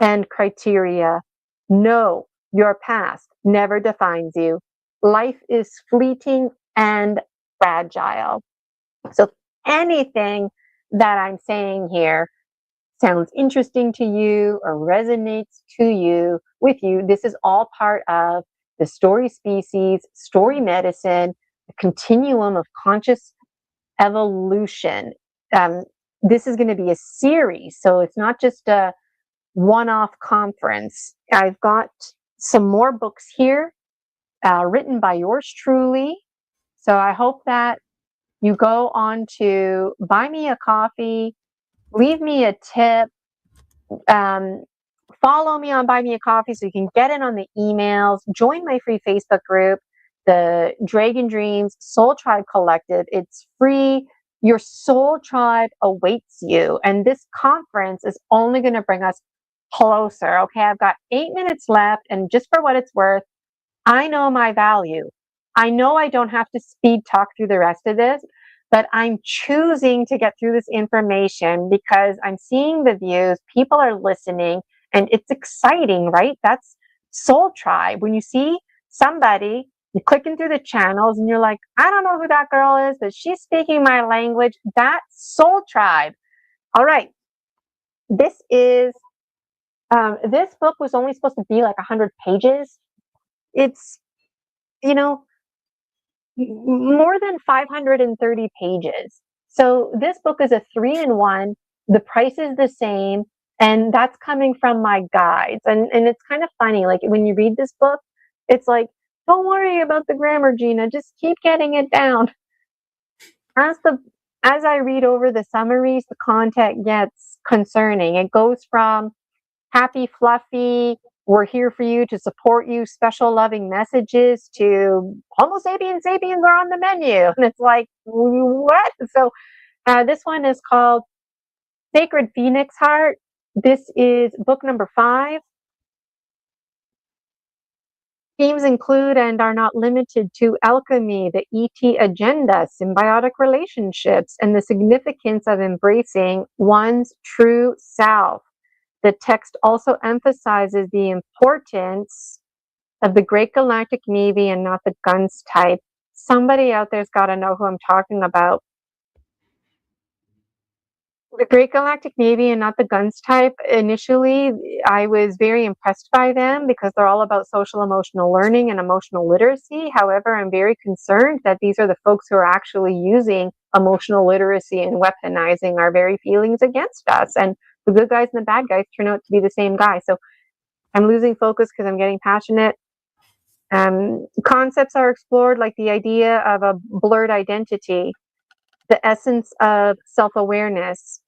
and criteria. Know your past never defines you. Life is fleeting and fragile. So anything that I'm saying here sounds interesting to you or resonates to you with you, this is all part of the story species, story medicine, the continuum of conscious evolution. This is going to be a series, so it's not just a one-off conference. I've got some more books here written by yours truly. So I hope that you go on to buy me a coffee, leave me a tip, follow me on Buy Me a Coffee so you can get in on the emails, join my free Facebook group, the Dragon Dreams Soul Tribe Collective. It's free. Your soul tribe awaits you. And this conference is only going to bring us closer. Okay, I've got 8 minutes left. And just for what it's worth, I know my value. I know I don't have to speed talk through the rest of this, but I'm choosing to get through this information because I'm seeing the views, people are listening, and it's exciting, right? That's Soul Tribe. When you see somebody, you're clicking through the channels and you're like, I don't know who that girl is, but she's speaking my language. That's Soul Tribe. All right. This book was only supposed to be like 100 pages. It's, more than 530 pages. So this book is a 3-in-1. The price is the same. And that's coming from my guides. And it's kind of funny. Like when you read this book, it's like, don't worry about the grammar, Gina. Just keep getting it down. As I read over the summaries, the content gets concerning. It goes from happy, fluffy, we're here for you to support you, special loving messages to Homo sapiens are on the menu. And it's like, what? So this one is called Sacred Phoenix Heart. This is book number 5. Themes include and are not limited to alchemy, the ET agenda, symbiotic relationships, and the significance of embracing one's true self. The text also emphasizes the importance of the Great Galactic Navy and not the guns type. Somebody out there's got to know who I'm talking about. The Great Galactic Navy and not the guns type, initially, I was very impressed by them because they're all about social emotional learning and emotional literacy. However, I'm very concerned that these are the folks who are actually using emotional literacy and weaponizing our very feelings against us. And the good guys and the bad guys turn out to be the same guy. So I'm losing focus because I'm getting passionate. Concepts are explored like the idea of a blurred identity, the essence of self-awareness,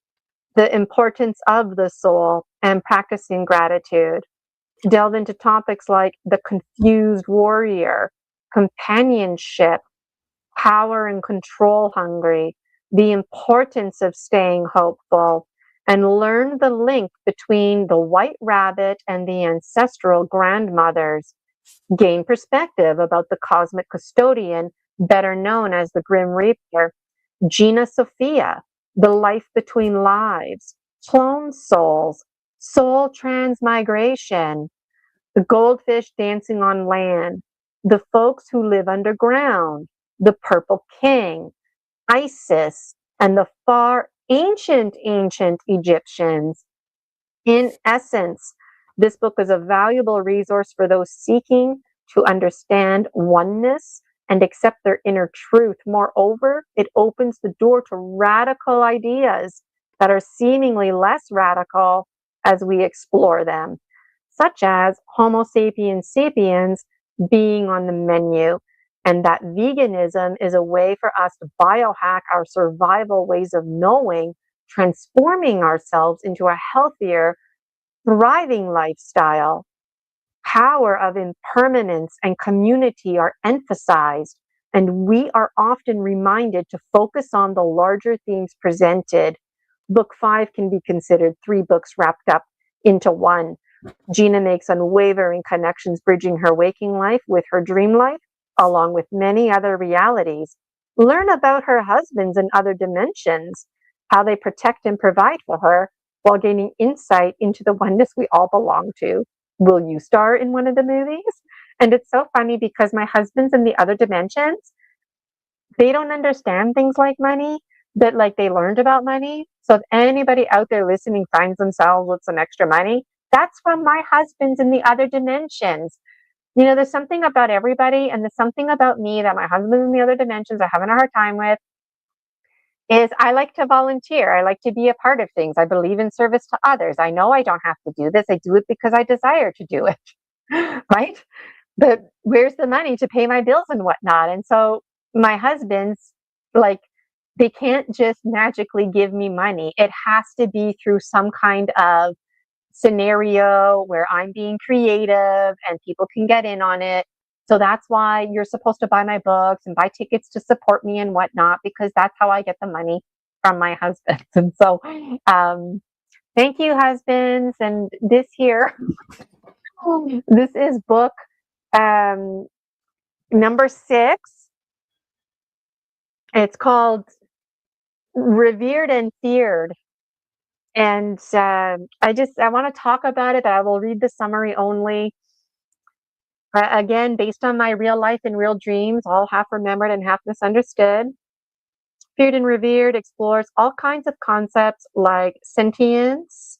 the importance of the soul, and practicing gratitude. Delve into topics like the confused warrior, companionship, power and control hungry, the importance of staying hopeful, and learn the link between the white rabbit and the ancestral grandmothers. Gain perspective about the cosmic custodian, better known as the Grim Reaper, Gina Sophia, the life between lives, clone souls, soul transmigration, the goldfish dancing on land, the folks who live underground, the Purple King, Isis, and the far ancient Egyptians. In essence, this book is a valuable resource for those seeking to understand oneness and accept their inner truth. Moreover, it opens the door to radical ideas that are seemingly less radical as we explore them. such as Homo sapiens sapiens being on the menu, and that veganism is a way for us to biohack our survival ways of knowing, transforming ourselves into a healthier, thriving lifestyle. Power of impermanence and community are emphasized, and we are often reminded to focus on the larger themes presented. Book 5 can be considered 3 books wrapped up into one. Gina makes unwavering connections, bridging her waking life with her dream life, along with many other realities. Learn about her husbands and other dimensions, how they protect and provide for her, while gaining insight into the oneness we all belong to. Will you star in one of the movies? And it's so funny because my husband's in the other dimensions. They don't understand things like money, but like they learned about money. So if anybody out there listening finds themselves with some extra money, that's from my husband's in the other dimensions. You know, there's something about everybody, and there's something about me that my husband in the other dimensions are having a hard time with. Is I like to volunteer. I like to be a part of things. I believe in service to others. I know I don't have to do this. I do it because I desire to do it, right? But where's the money to pay my bills and whatnot? And so my husband's like, they can't just magically give me money. It has to be through some kind of scenario where I'm being creative and people can get in on it. So that's why you're supposed to buy my books and buy tickets to support me and whatnot, because that's how I get the money from my husband. And so, thank you, husbands. And this here, this is book number 6. It's called Revered and Feared. And I want to talk about it, but I will read the summary only. Again, based on my real life and real dreams, all half remembered and half misunderstood. Feared and Revered explores all kinds of concepts like sentience,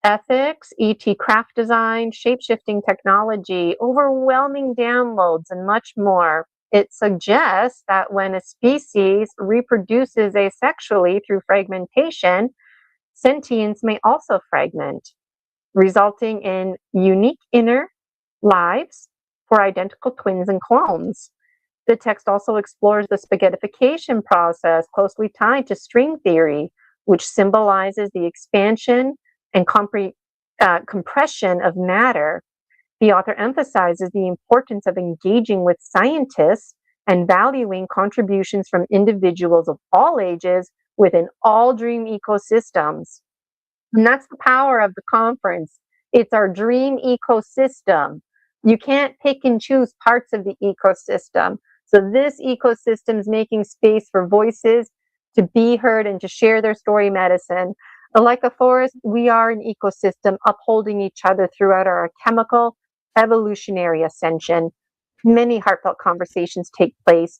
ethics, ET craft design, shape-shifting technology, overwhelming downloads, and much more. It suggests that when a species reproduces asexually through fragmentation, sentience may also fragment, resulting in unique inner lives for identical twins and clones. The text also explores the spaghettification process closely tied to string theory, which symbolizes the expansion and compression of matter. The author emphasizes the importance of engaging with scientists and valuing contributions from individuals of all ages within all dream ecosystems. And that's the power of the conference. It's our dream ecosystem. You can't pick and choose parts of the ecosystem. So this ecosystem is making space for voices to be heard and to share their story medicine. Like a forest, we are an ecosystem upholding each other throughout our chemical evolutionary ascension. Many heartfelt conversations take place,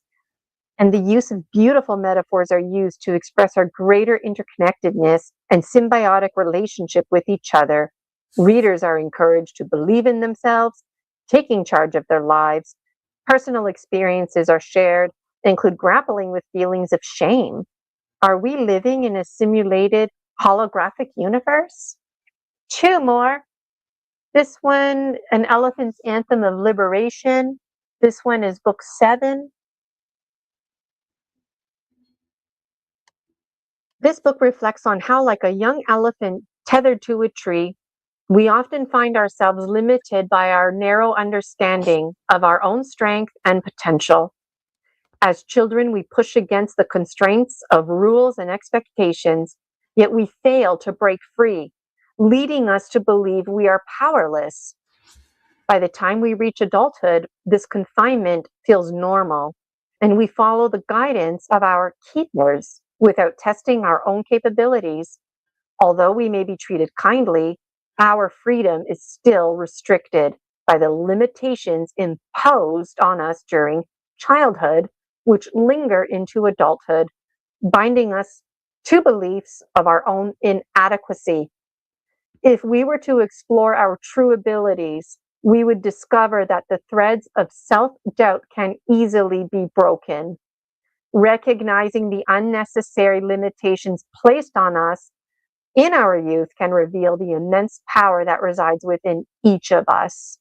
and the use of beautiful metaphors are used to express our greater interconnectedness and symbiotic relationship with each other. Readers are encouraged to believe in themselves, taking charge of their lives. Personal experiences are shared and include grappling with feelings of shame. Are we living in a simulated holographic universe? 2 more. This one, An Elephant's Anthem of Liberation. This one is book 7. This book reflects on how, like a young elephant tethered to a tree, we often find ourselves limited by our narrow understanding of our own strength and potential. As children, we push against the constraints of rules and expectations, yet we fail to break free, leading us to believe we are powerless. By the time we reach adulthood, this confinement feels normal, and we follow the guidance of our keepers without testing our own capabilities. Although we may be treated kindly, our freedom is still restricted by the limitations imposed on us during childhood, which linger into adulthood, binding us to beliefs of our own inadequacy. If we were to explore our true abilities, we would discover that the threads of self-doubt can easily be broken. Recognizing the unnecessary limitations placed on us in our youth can reveal the immense power that resides within each of us.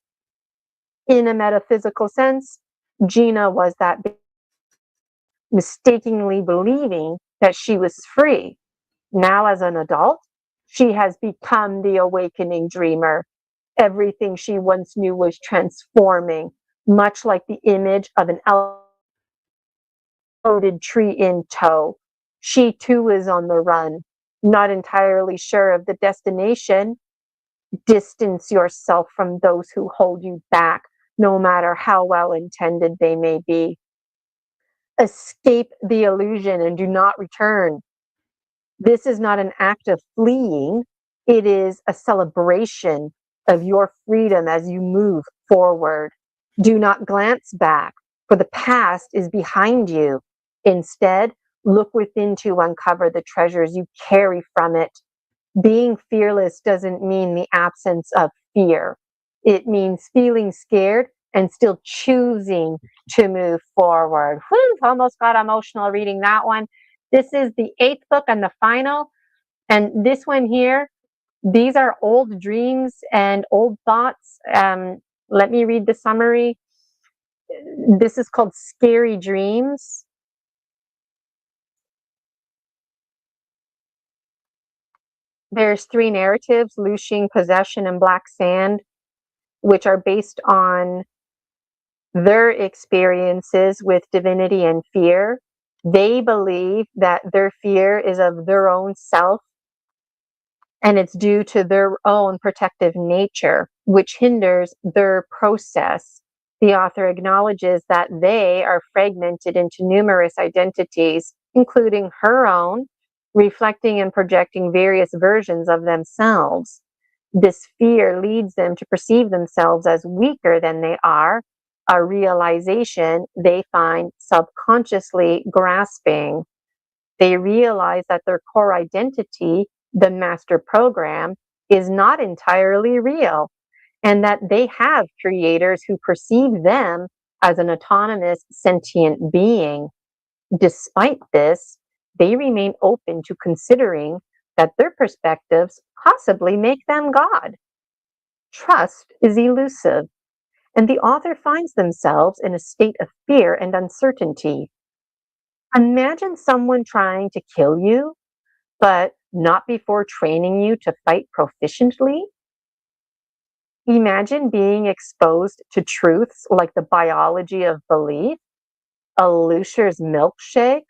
In a metaphysical sense, Gina was that mistakenly believing that she was free. Now, as an adult, she has become the awakening dreamer. Everything she once knew was transforming, much like the image of an loaded tree in tow. She too is on the run, not entirely sure of the destination. Distance yourself from those who hold you back, no matter how well intended they may be. Escape the illusion and do not return. This is not an act of fleeing, it is a celebration of your freedom as you move forward. Do not glance back, for the past is behind you. Instead, look within to uncover the treasures you carry from it. Being fearless doesn't mean the absence of fear. It means feeling scared and still choosing to move forward. Whew, almost got emotional reading that one. This is the 8th book and the final. And this one here, these are old dreams and old thoughts. Let me read the summary. This is called Scary Dreams. There's 3 narratives, Lushing, Possession, and Black Sand, which are based on their experiences with divinity and fear. They believe that their fear is of their own self and it's due to their own protective nature, which hinders their process. The author acknowledges that they are fragmented into numerous identities, including her own, reflecting and projecting various versions of themselves. This fear leads them to perceive themselves as weaker than they are, a realization they find subconsciously grasping. They realize that their core identity, the master program, is not entirely real, and that they have creators who perceive them as an autonomous sentient being. Despite this, they remain open to considering that their perspectives possibly make them God. Trust is elusive, and the author finds themselves in a state of fear and uncertainty. Imagine someone trying to kill you, but not before training you to fight proficiently. Imagine being exposed to truths like the biology of belief, a Lucer's milkshake,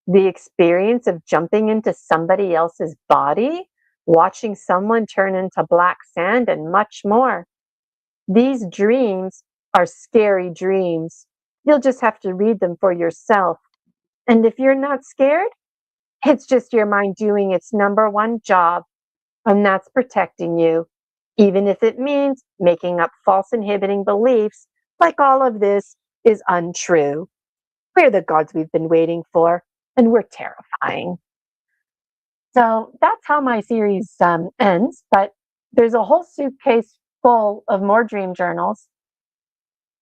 the experience of jumping into somebody else's body, watching someone turn into black sand, and much more. These dreams are scary dreams. You'll just have to read them for yourself. And if you're not scared, it's just your mind doing its number one job, and that's protecting you, even if it means making up false inhibiting beliefs like all of this is untrue. We're the gods we've been waiting for, and we're terrifying. So that's how my series ends, but there's a whole suitcase full of more dream journals.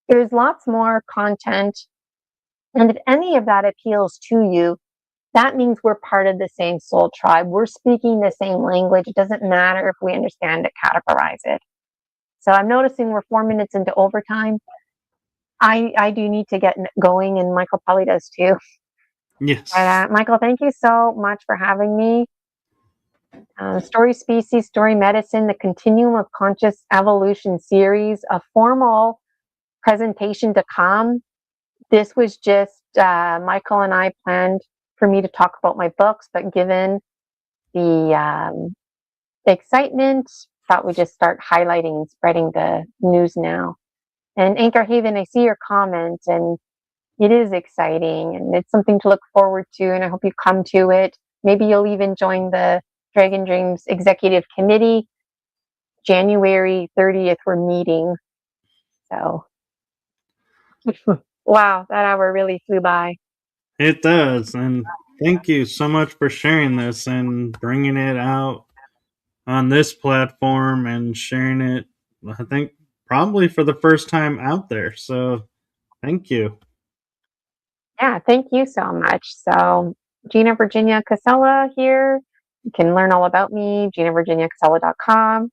There's lots more content, and if any of that appeals to you, that means we're part of the same soul tribe. We're speaking the same language. It doesn't matter if we understand it, categorize it. So I'm noticing we're 4 minutes into overtime. I do need to get going, and Michael probably does too. Yes. Michael, thank you so much for having me. Story Species, Story Medicine, the Continuum of Conscious Evolution series, a formal presentation to come. This was just Michael and I planned for me to talk about my books, but given the excitement, thought we'd just start highlighting and spreading the news now. And Anchor Haven, I see your comment, and it is exciting, and it's something to look forward to, and I hope you come to it. Maybe you'll even join the Dragon Dreams Executive Committee. January 30th, we're meeting. So, wow, that hour really flew by. It does. And thank you so much for sharing this and bringing it out on this platform and sharing it, I think, probably for the first time out there. So thank you. Yeah, thank you so much. So, Gina Virginia Casella here, You can learn all about me, GinaVirginiaCasella.com.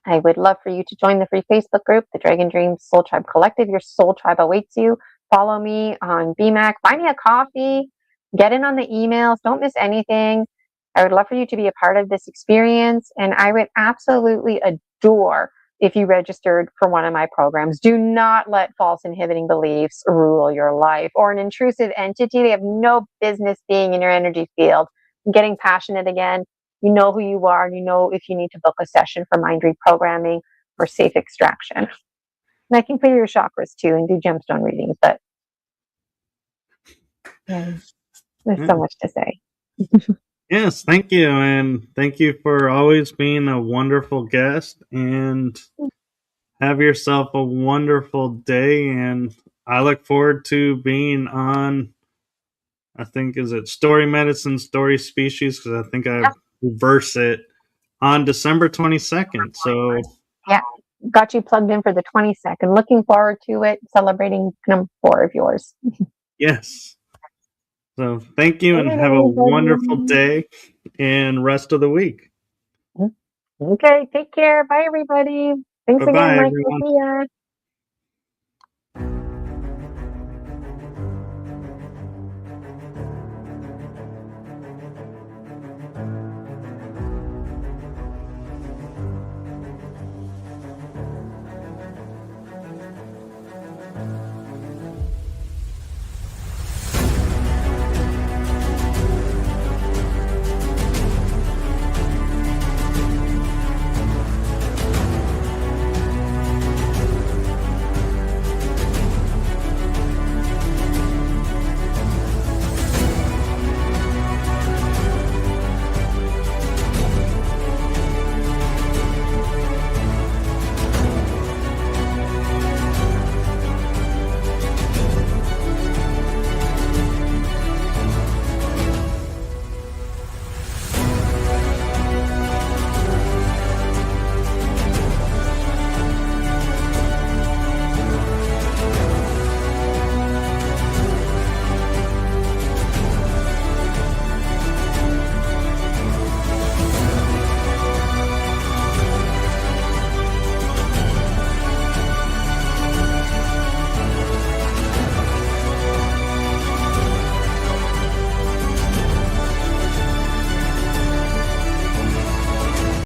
I would love for you to join the free Facebook group, the Dragon Dreams Soul Tribe Collective. Your soul tribe awaits you. Follow me on BMAC. Buy me a coffee. Get in on the emails. Don't miss anything. I would love for you to be a part of this experience. And I would absolutely adore if you registered for one of my programs. Do not let false inhibiting beliefs rule your life, or an intrusive entity. They have no business being in your energy field. I'm getting passionate again. You know who you are, and you know if you need to book a session for mind reprogramming or safe extraction. And I can clear your chakras too and do gemstone readings, but yeah, there's so much to say. Yes, thank you. And thank you for always being a wonderful guest. And have yourself a wonderful day. And I look forward to being on, I think, is it Story Medicine, Story Species? Because I think I reverse it on December 22nd. So, yeah, got you plugged in for the 22nd. Looking forward to it, celebrating number 4 of yours. yes. So, thank you and have a wonderful day and rest of the week. Okay, take care. Bye, everybody. Thanks Bye-bye, again, Michael. everyone. See ya.